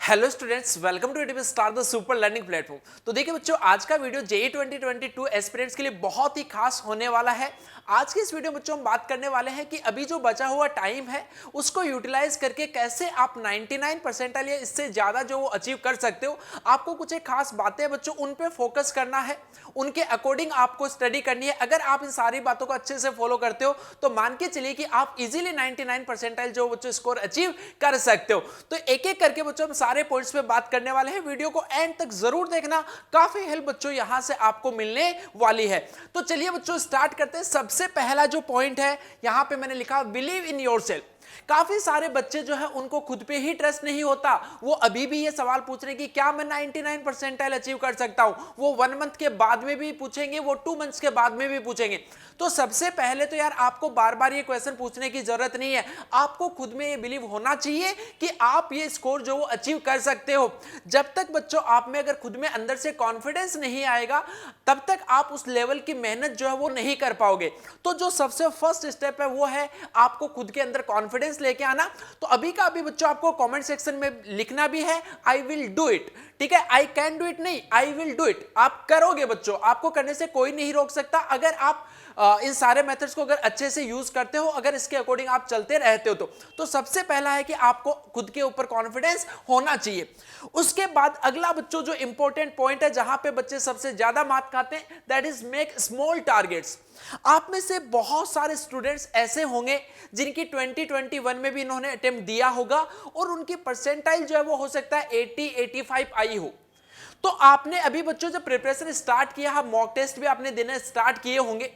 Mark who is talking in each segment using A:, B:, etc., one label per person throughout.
A: Hello students, welcome to YouTube star the super learning platform. तो देखिए बच्चों, आज का वीडियो जेईई 2022 एस्पिरेंट्स के लिए बहुत ही खास होने वाला है। आज की इस वीडियो में बच्चों हम बात करने वाले हैं कि अभी जो बचा हुआ टाइम है उसको यूटिलाइज करके कैसे आप 99 परसेंटाइल या इससे ज्यादा जो वो अचीव कर सकते हो। आपको कुछ एक खास बातें बच्चों उन पे फोकस करना है, उनके अकॉर्डिंग आपको स्टडी करनी है। अगर आप इन सारी बातों को अच्छे से फॉलो करते हो तो मान के चलिए कि आप इजीली 99 परसेंटाइल जो बच्चों स्कोर अचीव कर सकते हो। तो एक एक करके बच्चों हम सारे पॉइंट्स पे बात करने वाले हैं। वीडियो को एंड तक जरूर देखना, काफी हेल्प बच्चों यहां से आपको मिलने वाली है। तो चलिए बच्चों स्टार्ट करते हैं। सबसे पहला जो पॉइंट है यहां पे मैंने लिखा बिलीव इन योरसेल्फ। काफी सारे बच्चे जो है उनको खुद पे ही ट्रस्ट नहीं होता। वो अभी भी ये सवाल पूछ रहे हैं कि क्या मैं 99 परसेंटाइल अचीव कर सकता हूं। वो 1 मंथ के बाद में भी पूछेंगे, वो 2 मंथ्स के बाद में भी पूछेंगे। तो सबसे पहले तो यार आपको बार बार ये क्वेश्चन पूछने की जरूरत नहीं है। आपको खुद में ये बिलीव होना चाहिए कि आप ये स्कोर जो वो अचीव कर सकते हो। जब तक बच्चों आप में अगर खुद में अंदर से कॉन्फिडेंस नहीं आएगा तब तक आप उस लेवल की मेहनत जो है वो नहीं कर पाओगे। तो जो सबसे फर्स्ट स्टेप है वो है आपको खुद के अंदर कॉन्फिडेंस लेके आना। तो अभी का अभी बच्चों आपको कमेंट सेक्शन में लिखना भी है आई विल डू इट। ठीक है, आई कैन डू इट नहीं, आई विल डू इट। आप करोगे बच्चों, आपको करने से कोई नहीं रोक सकता। अगर आप इन सारे मेथड्स को अगर अच्छे से यूज करते हो, अगर इसके अकॉर्डिंग आप चलते रहते हो तो सबसे पहला है कि आपको खुद के ऊपर कॉन्फिडेंस होना चाहिए। उसके बाद अगला बच्चों जो इंपॉर्टेंट पॉइंट है जहां पे बच्चे सबसे ज्यादा मात खाते हैं, that is make small targets. आप में से बहुत सारे स्टूडेंट्स ऐसे होंगे जिनकी 2021 में भी इन्होंने अटेम्प्ट दिया होगा और उनकी परसेंटाइल जो है वो हो सकता है 80-85 आई हो। तो आपने अभी बच्चों जब प्रिपरेशन स्टार्ट किया, मॉक टेस्ट भी आपने देना स्टार्ट किए होंगे,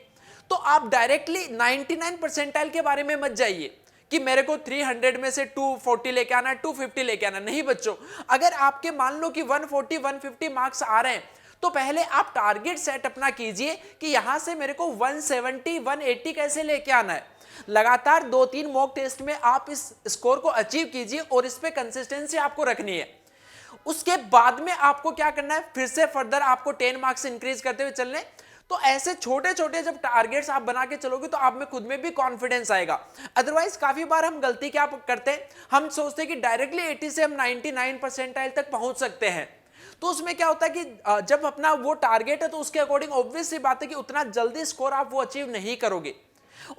A: तो आप डायरेक्टली 99 परसेंटाइल के बारे में मत जाइए कि मेरे को 300 में से 240 लेके आना है, 250 लेके आना। नहीं बच्चों, अगर आपके मान लो कि 140 150 मार्क्स आ रहे हैं तो पहले आप टारगेट सेट अपना कीजिए कि यहां से मेरे को 170 180 कैसे लेके आना है। लगातार 2-3 मॉक टेस्ट में आप इस स्कोर को अचीव कीजिए और इस पे कंसिस्टेंसी आपको रखनी है। उसके बाद में आपको क्या करना है, फिर से फर्दर आपको 10 मार्क्स इंक्रीज करते हुए चलने। तो ऐसे छोटे छोटे जब टारगेट्स आप बना के चलोगे तो आप में खुद में भी कॉन्फिडेंस आएगा। अदरवाइज काफी बार हम गलती क्या करते हैं, हम सोचते हैं कि डायरेक्टली 80 से हम 99 परसेंटाइल तक पहुंच सकते हैं। तो उसमें क्या होता है कि जब अपना वो टारगेट है तो उसके अकॉर्डिंग ऑब्वियस सी बात है कि उतना जल्दी स्कोर आप वो अचीव नहीं करोगे।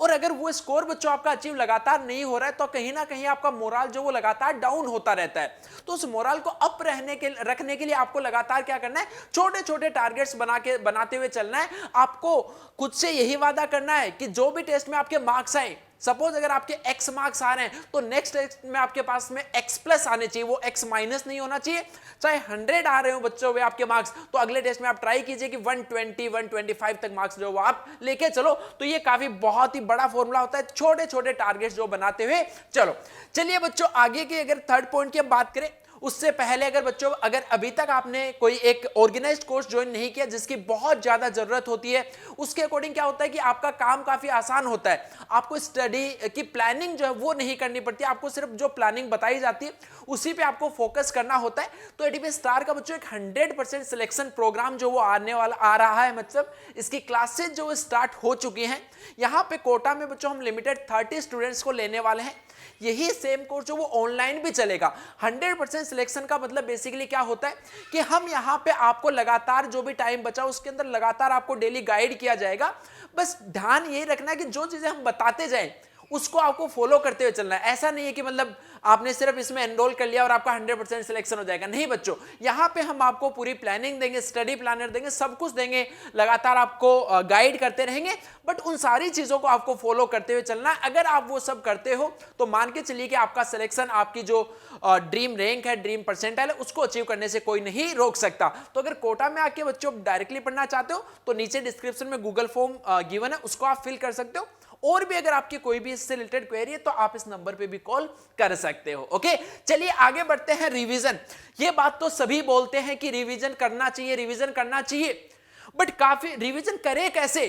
A: और अगर वो स्कोर बच्चों आपका अचीव लगातार नहीं हो रहा है तो कहीं ना कहीं आपका मोरल जो वो लगातार डाउन होता रहता है। तो उस मोरल को अप रखने के लिए आपको लगातार क्या करना है, छोटे छोटे टारगेट्स बनाते हुए चलना है। आपको खुद से यही वादा करना है कि जो भी टेस्ट में आपके मार्क्स आए, सपोज अगर आपके x मार्क्स आ रहे हैं तो नेक्स्ट टेस्ट में आपके पास में x प्लस आने चाहिए, वो x माइनस नहीं होना चाहिए। चाहे 100 आ रहे हो बच्चों वे आपके मार्क्स, तो अगले टेस्ट में आप ट्राई कीजिए कि 120 125 तक मार्क्स जो आप लेके चलो। तो ये काफी बहुत ही बड़ा फॉर्मूला होता है, छोटे छोटे टारगेट्स जो बनाते हुए चलो। चलिए बच्चों आगे की अगर थर्ड पॉइंट की बात करें, उससे पहले अगर बच्चों अगर अभी तक आपने कोई एक ऑर्गेनाइज्ड कोर्स ज्वाइन नहीं किया जिसकी बहुत ज्यादा जरूरत होती है, उसके अकॉर्डिंग क्या होता है कि आपका काम काफी आसान होता है। आपको स्टडी की प्लानिंग जो है वो नहीं करनी पड़ती, आपको सिर्फ जो प्लानिंग बताई जाती है उसी पे आपको फोकस करना होता है। तो एडीपी स्टार का बच्चों एक 100% सिलेक्शन प्रोग्राम जो वो आने वाला आ रहा है, मतलब इसकी क्लासेज जो स्टार्ट हो चुकी हैं। यहाँ पे कोटा में बच्चों हम लिमिटेड 30 स्टूडेंट्स को लेने वाले हैं। यही सेम कोर्स जो वो ऑनलाइन भी चलेगा। 100% सिलेक्शन का मतलब बेसिकली क्या होता है कि हम यहाँ पे आपको लगातार जो भी टाइम बचा उसके अंदर लगातार आपको डेली गाइड किया जाएगा। बस ध्यान ये रखना है कि जो चीजें हम बताते जाएं उसको आपको फॉलो करते हुए चलना है। ऐसा नहीं है कि मतलब आपने सिर्फ इसमें एनरोल कर लिया और आपका 100% सिलेक्शन हो जाएगा। नहीं बच्चों, यहाँ पे हम आपको पूरी प्लानिंग देंगे, स्टडी प्लानर देंगे, सब कुछ देंगे, लगातार आपको गाइड करते रहेंगे। बट उन सारी चीजों को आपको फॉलो करते हुए चलना है। अगर आप वो सब करते हो तो मान के चलिए कि आपका सिलेक्शन, आपकी जो ड्रीम रैंक है, ड्रीम परसेंटाइल है, उसको अचीव करने से कोई नहीं रोक सकता। तो अगर कोटा में आके बच्चों डायरेक्टली पढ़ना चाहते हो तो नीचे डिस्क्रिप्शन में गूगल फॉर्म गिवन है, उसको आप फिल कर सकते हो। और भी अगर आपकी कोई भी इससे रिलेटेड क्वेरी है तो आप इस नंबर पे भी कॉल कर सकते हो। ओके, चलिए आगे बढ़ते हैं। रिवीजन, ये बात तो सभी बोलते हैं कि रिवीजन करना चाहिए, रिवीजन करना चाहिए, बट काफी रिवीजन करें कैसे?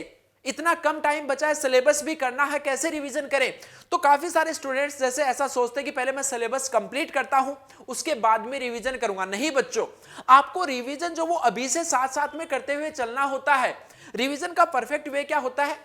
A: इतना कम टाइम बचा है, सिलेबस भी करना है, कैसे रिवीजन करें? तो काफी सारे स्टूडेंट्स जैसे ऐसा सोचते हैं कि पहले मैं सिलेबस कंप्लीट करता हूं उसके बाद में रिवीजन करूंगा। नहीं बच्चों, आपको रिवीजन जो वो अभी से साथ साथ में करते हुए चलना होता है। रिवीजन का परफेक्ट वे क्या होता है,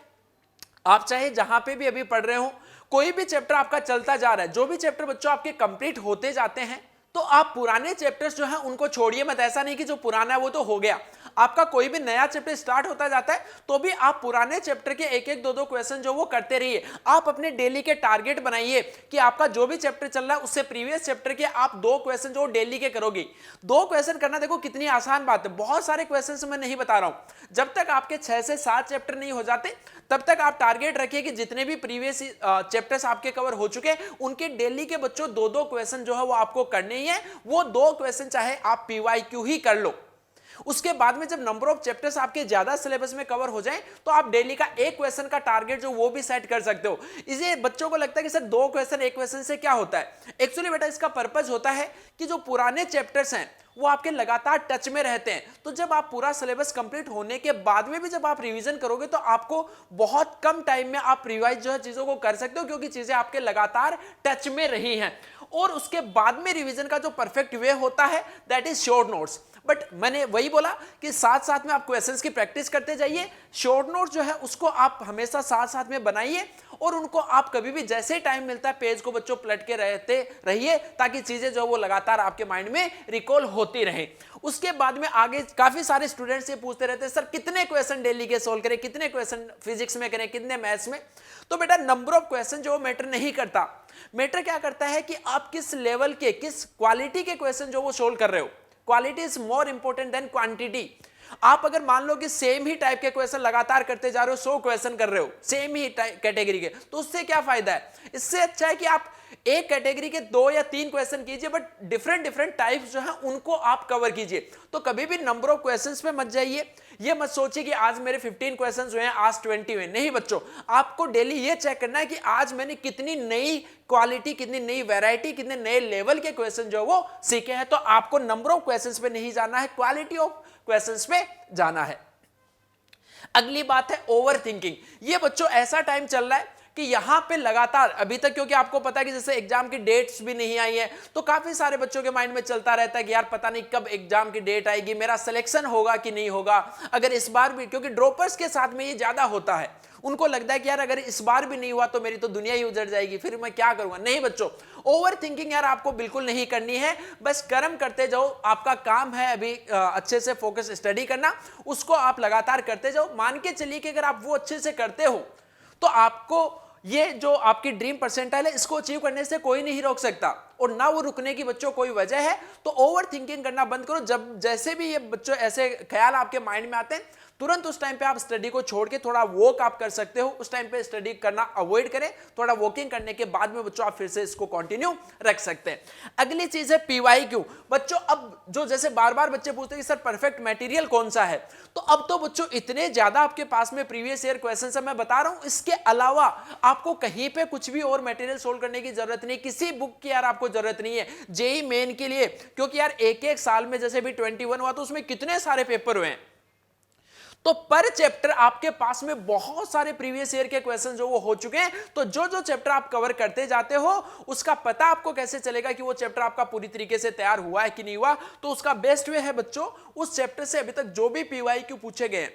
A: आप चाहे जहां पे भी अभी पढ़ रहे हो, कोई भी चैप्टर आपका चलता जा रहा है, जो भी चैप्टर बच्चों आपके कंप्लीट होते जाते हैं तो आप पुराने चैप्टर्स जो हैं उनको छोड़िए मत, ऐसा नहीं कि जो पुराना है वो तो हो गया, आपका कोई भी नया चैप्टर स्टार्ट होता जाता है तो भी आप पुराने चैप्टर के एक एक दो दो क्वेश्चन जो वो करते रहिए। आप अपने डेली के टारगेट बनाइए कि आपका जो भी चैप्टर चल रहा है उससे प्रीवियस चैप्टर के आप 2 क्वेश्चन जो डेली के करोगे। 2 क्वेश्चन करना देखो कितनी आसान बात है, बहुत सारे क्वेश्चन मैं नहीं बता रहा हूं। जब तक आपके 6 से 7 चैप्टर नहीं हो जाते तब तक आप टारगेट रखिए कि जितने भी प्रीवियस चैप्टर्स आपके कवर हो चुके हैं उनके डेली के बच्चों 2-2 क्वेश्चन जो है वो आपको करने ही है। वो 2 क्वेश्चन चाहे आप पीवाईक्यू ही कर लो। उसके बाद में जब नंबर ऑफ चैप्टर्स आपके ज्यादा सिलेबस में कवर हो जाएं तो आप डेली का एक क्वेश्चन का टारगेट जो वो भी सेट कर सकते हो। इसे बच्चों को लगता है कि सर 2 क्वेश्चन एक क्वेश्चन से क्या होता है, एक्चुअली बेटा इसका पर्पस होता है कि जो पुराने चैप्टर्स हैं वो आपके लगातार टच में रहते हैं। तो जब आप पूरा सिलेबस कंप्लीट होने के बाद में भी जब आप रिवीजन करोगे तो आपको बहुत कम टाइम में आप रिवाइज जो है चीजों को कर सकते हो, क्योंकि चीजें आपके लगातार टच में रही हैं। और उसके बाद में रिवीजन का जो परफेक्ट वे होता है that is short notes. But मैंने वही बोला कि साथ साथ में आप क्वेश्चंस की प्रैक्टिस करते जाइए। शॉर्ट नोट्स जो है उसको आप हमेशा साथ साथ में बनाइए और उनको आप कभी भी जैसे टाइम मिलता है पेज को बच्चों पलट के रहते रहिए ताकि चीजें जो वो लगातार आपके माइंड में रिकॉल होती रहे। उसके बाद में आगे काफी सारे स्टूडेंट्स ये पूछते रहते हैं सर कितने क्वेश्चन डेली के सोल्व करें, कितने क्वेश्चन फिजिक्स में करें, कितने मैथ्स में। तो बेटा नंबर ऑफ क्वेश्चन जो मैटर नहीं करता, मैटर क्या करता है कि आप किस लेवल के किस क्वालिटी के क्वेश्चन जो वो सोल्व कर रहे हो। Quality is more important than quantity. आप अगर मान लो कि सेम ही टाइप के क्वेश्चन लगातार करते जा रहे हो, 100 क्वेश्चन कर रहे हो सेम ही कैटेगरी के, तो उससे क्या फायदा है। इससे अच्छा है कि आप एक कैटेगरी के 2 या 3 क्वेश्चन कीजिए बट डिफरेंट डिफरेंट टाइप्स जो है उनको आप कवर कीजिए। तो कभी भी नंबर ऑफ क्वेश्चंस पे मत जाइए, ये मत सोचिए कि आज मेरे 15 क्वेश्चंस हुए हैं, आज 20 हुए। नहीं बच्चों, आपको डेली ये चेक करना है कि आज मैंने कितनी नई क्वालिटी, कितनी नई वैरायटी, कितने नए लेवल के क्वेश्चन जो वो सीखे हैं। तो आपको नंबर ऑफ क्वेश्चंस पे नहीं जाना है, क्वालिटी ऑफ क्वेश्चंस पे जाना है। अगली बात है ओवर थिंकिंग। ये बच्चों ऐसा टाइम चल रहा है कि यहां पे लगातार अभी तक, क्योंकि आपको पता है कि जैसे एग्जाम की डेट्स भी नहीं आई है तो काफी सारे बच्चों के माइंड में चलता रहता है कि यार पता नहीं कब एग्जाम की डेट आएगी, मेरा सिलेक्शन होगा कि नहीं होगा। अगर इस बार भी, क्योंकि ड्रॉपर्स के साथ में ये ज्यादा होता है, उनको लगता है कि यार अगर इस बार भी नहीं हुआ तो मेरी तो दुनिया ही उजड़ जाएगी, फिर मैं क्या करूंगा। नहीं बच्चों, ओवर थिंकिंग यार आपको बिल्कुल नहीं करनी है। बस कर्म करते जाओ, आपका काम है अभी अच्छे से फोकस स्टडी करना, उसको आप लगातार करते जाओ। मान के चलिए कि अगर आप वो अच्छे से करते हो तो आपको ये जो आपकी ड्रीम परसेंटाइल है इसको अचीव करने से कोई नहीं रोक सकता और ना वो रुकने की बच्चों कोई वजह है। तो ओवर थिंकिंग करना बंद करो। जब जैसे भी ये बच्चों ऐसे ख्याल आपके माइंड में आते हैं तुरंत उस टाइम पे आप स्टडी को छोड़ के थोड़ा वॉक आप कर सकते हो। उस टाइम पे स्टडी करना अवॉइड करें, थोड़ा वॉकिंग करने के बाद में बच्चों आप फिर से इसको कंटिन्यू रख सकते हैं। अगली चीज है पीवाईक्यू। बच्चों अब जो जैसे बार बार बच्चे पूछते हैं कि सर परफेक्ट मटेरियल कौन सा है, तो अब तो बच्चों इतने ज्यादा आपके पास में प्रीवियस ईयर क्वेश्चन है, मैं बता रहा हूं इसके अलावा आपको कहीं पे कुछ भी और मटेरियल सोल्व करने की जरूरत नहीं, किसी बुक की यार आपको जरूरत नहीं है जेई मेन के लिए। क्योंकि यार एक एक साल में जैसे भी 21 हुआ तो उसमें कितने सारे पेपर हुए हैं, तो पर चैप्टर आपके पास में बहुत सारे प्रीवियस ईयर के क्वेश्चन जो वो हो चुके हैं। तो जो जो चैप्टर आप कवर करते जाते हो उसका पता आपको कैसे चलेगा कि वो चैप्टर आपका पूरी तरीके से तैयार हुआ है कि नहीं हुआ। तो उसका बेस्ट वे है बच्चों, उस चैप्टर से अभी तक जो भी पीवाईक्यू पूछे गए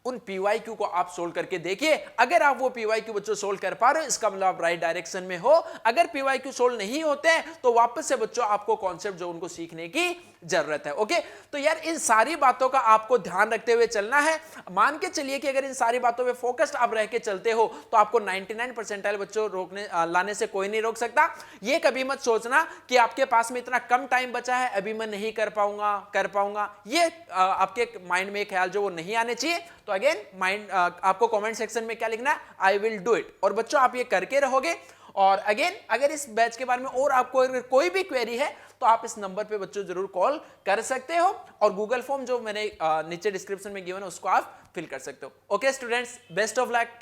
A: उन पीवाईक्यू को आप सोल्व करके देखिए। अगर आप वो पीवाईक्यू बच्चों सोल्व कर पा रहे हो इसका मतलब आप राइट डायरेक्शन में हो। अगर पीवाईक्यू सोल्व नहीं होते हैं तो वापस से बच्चों आपको कॉन्सेप्ट जो उनको सीखने की जरूरत है। ओके, तो यार इन सारी बातों का आपको ध्यान रखते हुए चलना है। मान के चलिए कि अगर इन सारी बातों पे फोकस्ड आप रह के चलते हो तो आपको 99 परसेंटाइल बच्चों रोकने लाने से कोई नहीं रोक सकता। ये कभी मत सोचना कि आपके पास में इतना कम टाइम बचा है अभी मैं नहीं कर पाऊंगा। ये आपके माइंड में ख्याल जो वो नहीं आने चाहिए। तो अगेन माइंड आपको कमेंट सेक्शन में क्या लिखना है, आई विल डू इट। और बच्चों आप ये करके रहोगे। और अगेन अगर इस बैच के बारे में और आपको अगर कोई भी क्वेरी है तो आप इस नंबर पे बच्चों जरूर कॉल कर सकते हो और गूगल फॉर्म जो मैंने नीचे डिस्क्रिप्शन में गिवन है उसको आप फिल कर सकते हो। Okay students, best of luck.